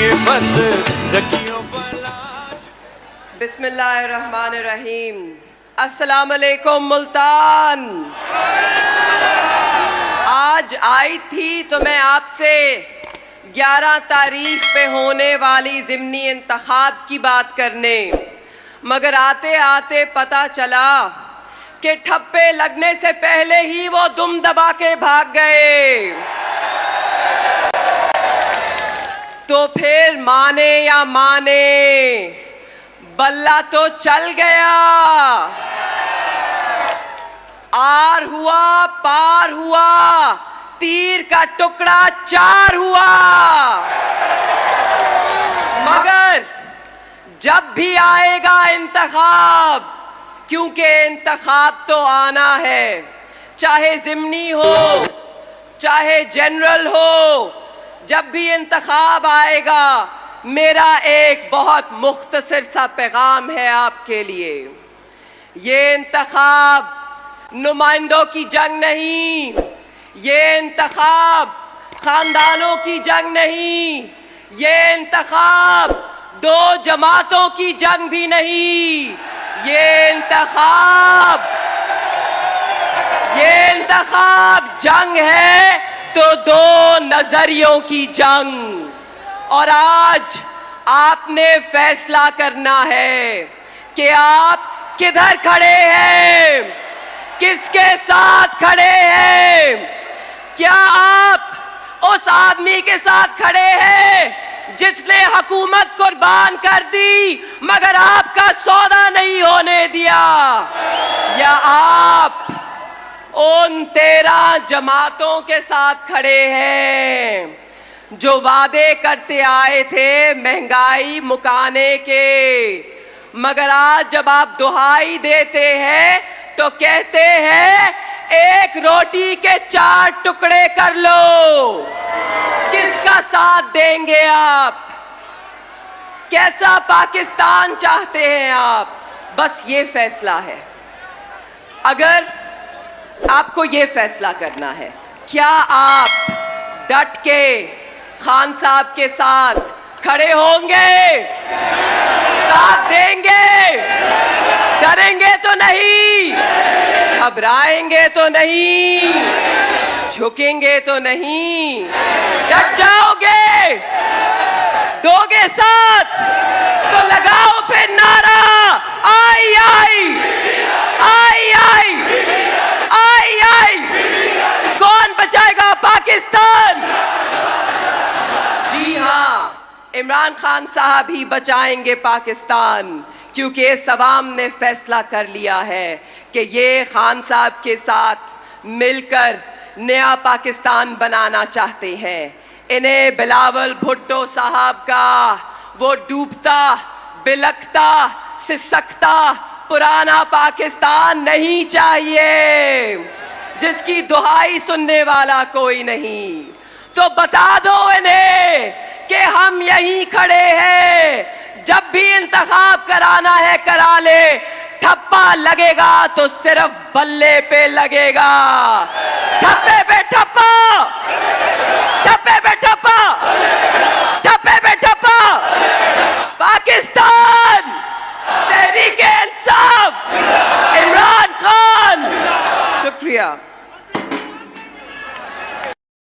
हिफत रखियो भला। बिस्मिल्लाहिर्रहमानिर्रहीम। अस्सलाम अलैकुम मुल्तान। आज आई थी तो मैं आपसे 11 तारीख पे होने वाली ज़िमनी इंतखाब की बात करने, मगर आते आते पता चला कि ठप्पे लगने से पहले ही वो दुम दबा के भाग गए। तो फिर माने या माने, बल्ला तो चल गया। आर हुआ पार हुआ, तीर का टुकड़ा चार हुआ। मगर जब भी आएगा इंतखाब, क्योंकि इंतखाब तो आना है, चाहे ज़िमनी हो चाहे जनरल हो, जब भी इंतखाब आएगा मेरा एक बहुत मुख्तसर सा पैगाम है आपके लिए। ये इंतखाब नुमाइंदों की जंग नहीं, ये इंतखाब खानदानों की जंग नहीं, ये इंतखाब दो जमातों की जंग भी नहीं, ये इंतखाब जंग है तो दो नजरियों की जंग। और आज आपने फैसला करना है कि आप किधर खड़े हैं, किसके साथ खड़े हैं। क्या आप उस आदमी के साथ खड़े हैं जिसने हुकूमत कुर्बान कर दी मगर आपका सौदा नहीं होने दिया, या आप उन 13 जमातों के साथ खड़े हैं जो वादे करते आए थे महंगाई मुकाने के, मगर आज जब आप दुहाई देते हैं तो कहते हैं एक रोटी के 4 टुकड़े कर लो। किसका साथ देंगे आप? कैसा पाकिस्तान चाहते हैं आप? बस ये फैसला है। अगर आपको ये फैसला करना है, क्या आप डट के खान साहब के साथ खड़े होंगे, साथ देंगे, डरेंगे तो नहीं, घबराएंगे तो नहीं, झुकेंगे तो नहीं, डट जाओगे, दोगे साथ तो लगाओ फिर नारा आई आई आई आई आई आई। कौन बचाएगा पाकिस्तान? जी हाँ, इमरान खान साहब ही बचाएंगे पाकिस्तान, क्योंकि इस अवाम ने फैसला कर लिया है कि ये खान साहब के साथ मिलकर नया पाकिस्तान बनाना चाहते हैं। इन्हें बिलावल भुट्टो साहब का वो डूबता बिलखता सिसकता पुराना पाकिस्तान नहीं चाहिए, जिसकी दुहाई सुनने वाला कोई नहीं। तो बता दो इन्हें कि हम यहीं खड़े हैं, जब भी इंतखाब कराना है करा ले, ठप्पा लगेगा तो सिर्फ बल्ले पे लगेगा, ठप्पे पे ठप्पा।